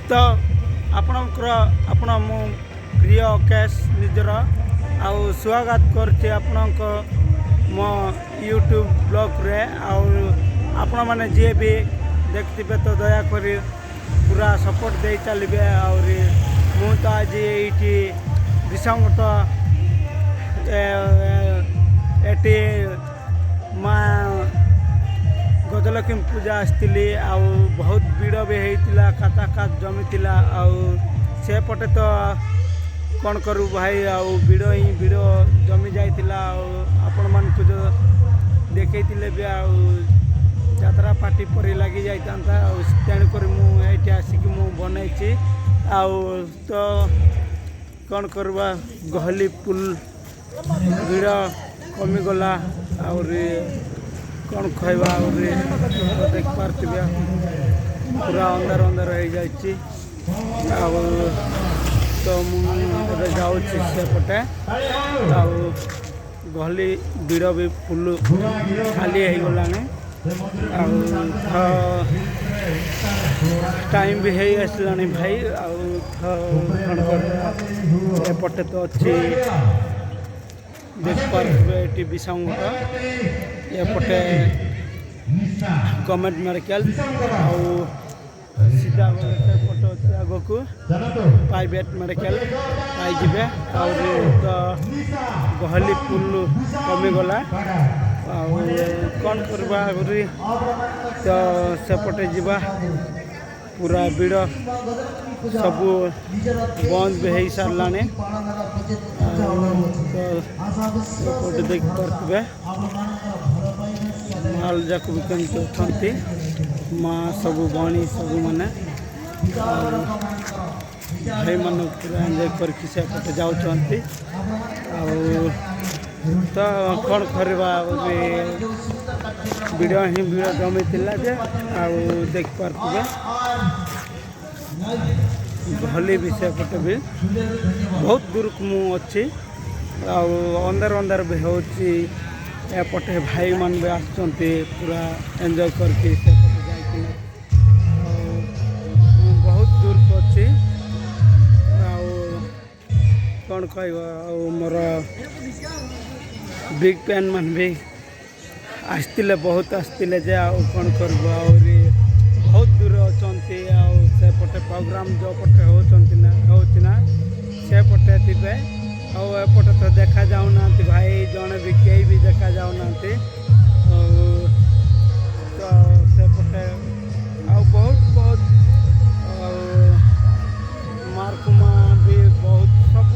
तो आपण मो प्रिय कैश निजर आउ स्वागत करछे आपनक मो यूट्यूब ब्लॉग रे आपण माने जे भी देखथिबे तो दया करी पूरा सपोर्ट दे चलिबे और मु तो आज एठी विसंगत एटी माँ गजलक्ष्मी पूजा आसती आउ बहुत भीड़ भी होता कात जमी से पटे तो कौन करूँ भाई आउ भीड़ जमी जाइला आपण मान जो देखते भी यात्रा पार्टी परी लगी जाता तेणुक मुझे आसिक बनई तो कौन करवा गहली पुल भीड़ कमिगला और कौन खाइबा देख पार्थे पूरा अंधार अंधार हो जाए तो मुझे जाऊँ सेपटे गहली भीड़ भी फुल खाली हो गलानी टाइम भी है आसलानी भाई एपटे तो अच्छी देख पारे विषांगट एपटे गवर्नमेंट मेडिकल सीधा पटे अच्छे आग को प्राइवेट मेडिकल पाइबे और तो गहली पुल कमिगला कौन करवा तो सेपटे जा पूरा भीड़ सब बंद भी हो सारे तो देख पारे माल जाक भी कमी अच्छा माँ सब बणी सब मैंने भाई मान पूरा एंजॉय करके सेपटे जाऊँच तो कौन करवा वीडियो ही भीड़ जमी जे देख पारे भली भी सेपटे भी बहुत दूर को मुझे अंधार अंधार भी होपटे भाई मान भी आसुँच पूरा एंजॉय करके सेपटे बहुत दूर को अच्छी कौन कह मोर बिग पैन मान भी आसते बहुत आसते जे कौन कर बहुत दूर अच्छा सेपटे प्रोग्राम जो पटे होना सेपटे थे एपटे तो देखा जाऊना भाई जड़े भी कई भी देखा जाऊना तो सेपटे बहुत बहुत मार्कुमा भी बहुत सब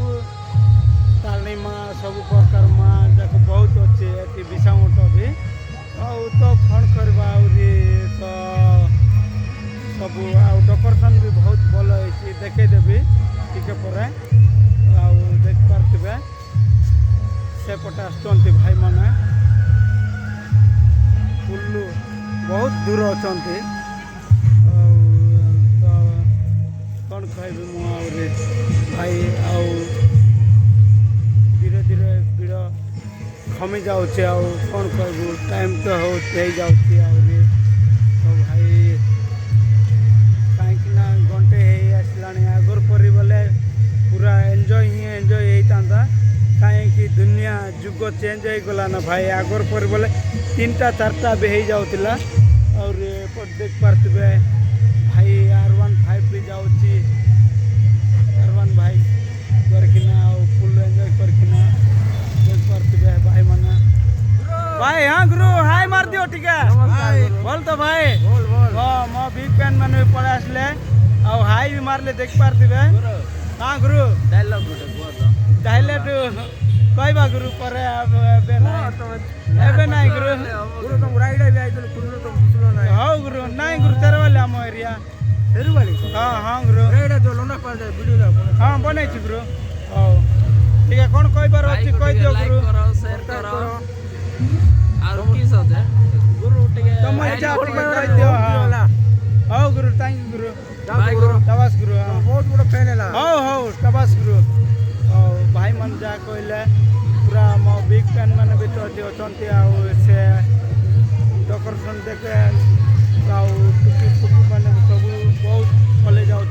तारणी माँ सब प्रकार माँ जाक बहुत अच्छे ये विषामट भी तो कौन करवा तो सब डेकोरेशन भी बहुत भल हो देखदेवी टिके पर देख पारे सेपटे आसुँच भाई माने पुलू बहुत दूर अच्छा तो कौन कह भाई धीरे धीरे भीड़ कमी जाऊे कौन कहूँ टाइम तो हो जाऊँगी तो भाई कहीं घंटे आसलानी आगर पर बोले पूरा एंजॉय ही एंजॉय होता कहीं दुनिया जुग चेंज हो गला ना भाई आगर पर बोले 3टा 4टा भी हो जाऊला और देख पारे भाई R15 भी जाऊँगी R1 भाई करकिना फुल एंजॉय करकिना देख पारे भाई माने भाई हाँ गुरु हाय मार दियो ठीक है बोल तो भाई मो बिग पैन मैंने पड़े आसले हाई भी मारले देख पारे हाँ गुरु डायलॉग कहवा गुरु पर एबे नहीं गुरु तुम राइड भी आई तो हाँ गुरु नहीं गुरु तेरे वाले आम एरिया हाँ गुरु जो लोना वीडियो हाँ बन गुरु हाँ ठीक है कौन कहबार अच्छी कह दियो गुरु गुरु तुम इच्छा कह दियो हाँ गुरु थैंक यू गुरु तबास गुरु बहुत बड़ा फैन है हाँ तबास गुरु भाई मन जा कहले पूरा मो बिग फैन मैंने भी तो अच्छा से डेकोरेशन देखे टुकी फुकी मैंने सब बहुत भले जाऊँ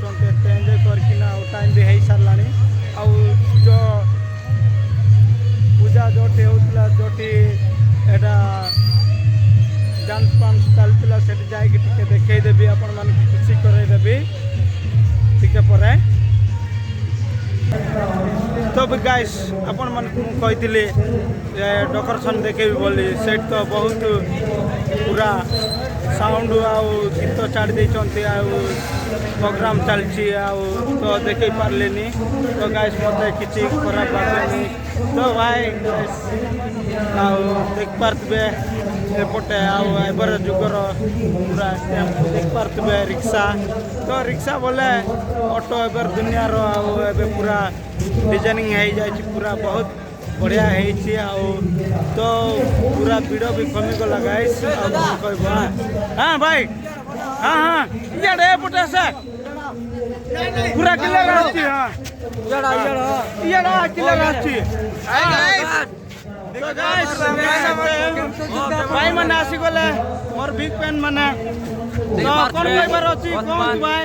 रे तो भी गाइस आपण मन कही डेकोरेशन देखेबी बोली सेट तो बहुत पूरा साउंड आउ गीत छाड़ी देइचंती आउ प्रोग्राम चलची आउ तो देखे पारलेनी तो गाइस मते किछि खराब लागेनी तो भाई आउ देख पारतबे एपटे आउ एबर जुगर पूरा टेम्पो देख पारतबे रिक्शा तो रिक्शा बोले ऑटो एबर दुनिया रो आउ एबे पूरा डिजाइनिंग है जाय पूरा बहुत बढ़िया है आउ तो पूरा भिड़ भी कमी गला गाइस कहबा हाँ भाई हाँ हाँ इयाडे एपटे से पूरा क्लियर आछि हाँ इयाडा क्लियर आछि तो गाइस भाई माने आसी गले मोर बिग पेन माने तो कोन कहबार अछि कोन भाई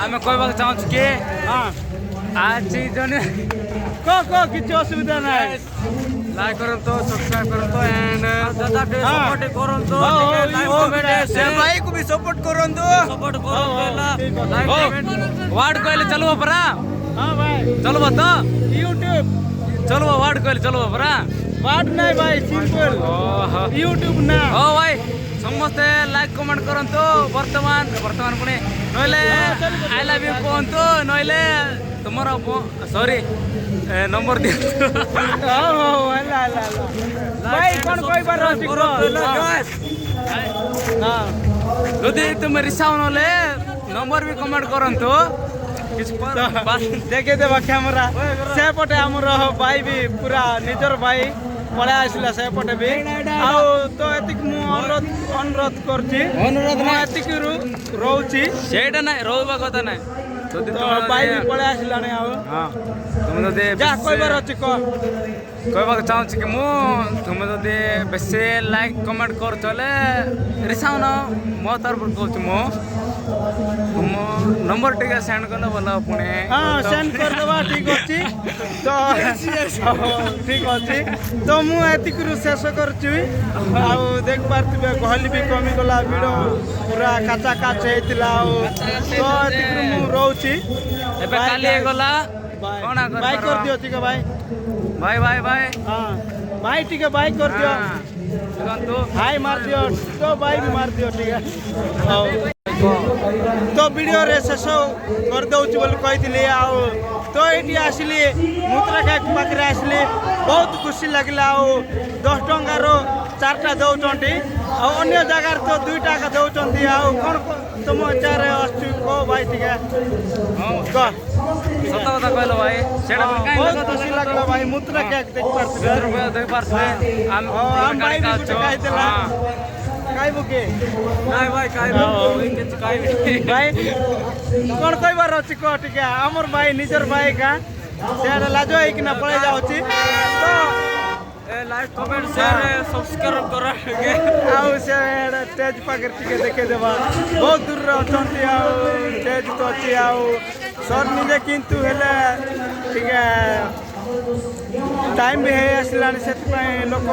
आमे कहबा चाहू कि हां आज जने को किछि असुविधा নাই लाइक करंतो सब्सक्राइब करंतो एंड दादा के सपोर्ट करंतो लाइक कमेंट से भाई को भी सपोर्ट करंतो करंतो लाइक वार्ड कहले चलबो परा हां भाई चलबो तो YouTube चलबो वार्ड कहले चलबो परा वार्ड नहीं भाई सिंपल YouTube ना ओ भाई समस्ते लाइक कमेंट करंतो वर्तमान पुणे नइले आई लव यू कोंतो नइले तुम्हारा सॉरी नंबर दियो भाई कौन कोई बार যদি তুমি রিসাও নলে नंबर भी कमेंट करंतो देखे देवा कैमरा से पटे हमर भाई भी पूरा निजर भाई पळा आसला से पटे भी आउ तो एतिक मु अनुरोध करछि अनुरोध ना एतिक रहउछि सेटा नै रहबा कथा नै तो भाई भी पळा आसला नै आउ हां तुम तो जा कोई बार अछि को कहबा चाहू कि मु तुम तो बेसे लाइक कमेंट कर चले रिसाउ न मो तरफ कहू मो तुम नंबर टिके सेंड करले बोला पुणे हां सेंड कर देबा ठीक अछि तो ठीक अछि तो मु एतिक रु शेष करछि आउ देख पारतिबे गहली भी कमी गला भिड़ो पूरा काचा काच हेतिला तो एतिक रु मु रहउछि एबे काली गला कोना कर बाय कर दियो ठीक है भाई भाई भाई भाई हां भाई ठीक है भाई कर दियो तो हाय मार दियो तो भाई भी मार दियो ठीक है तो वीडियो रे शेष कर दउछि बोल कहितले आउ तो एटी आसली मुद्रा का पाखरे आसली बहुत खुशी लगला आउ 10 टंका रो 4टा दउचंती आ अन्य जगह तो 2 टाका दउचंती आउ कोन तुम चारे अस्ति को भाई ठीक है हां को सत कथा कहलो भाई सेटा बहुत खुशी लगला भाई मुद्रा का देख पारछे रुपया देख पारछे हम भाई भी कहि देला काय बुके नाही भाई काय किछ काय भाई कोन कोई बार अछि को ठीक है हमर भाई निजर भाई का सेड लाजो है कि ना पळे जाउछि तो लाइक कमेंट शेयर सब्सक्राइब करा के आउ सेड स्टेज पाकर ठीक देखे देबा बहुत दूर रे अछंती आउ स्टेज तो अछि आउ सर निजे किंतु हेले ठीक है टाइम भी है आसलानी से लोक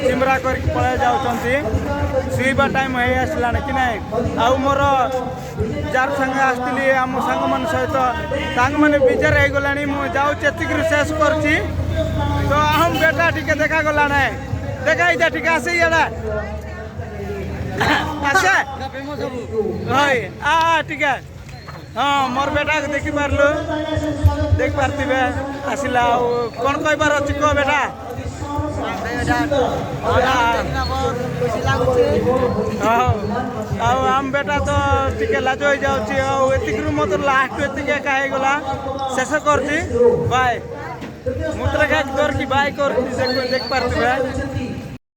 चिमरा करके पळा जाउछंती सुईबा टाइम है आसलानी कि नहीं आउ मोर जार संग आस्तिली हम संग मन सहित संग माने बिजार है गलानी मु जाउ चेतिक शेष करछि तो हम बेटा ठीक देखा गला नै देखा इजा ठीक आसे याडा आसे हाय आ ठीक है हाँ मोर बेटा को देखि पारलो देख पारतिबे आसिला कोन कहबार अछि को बेटा आम बेटा तो टिके लाज हो जाउछि एतिक रु मत लास्ट एतिक काहे गला शेष करछि बाय मुद्रा का कर की बाय कर देख पारतिबे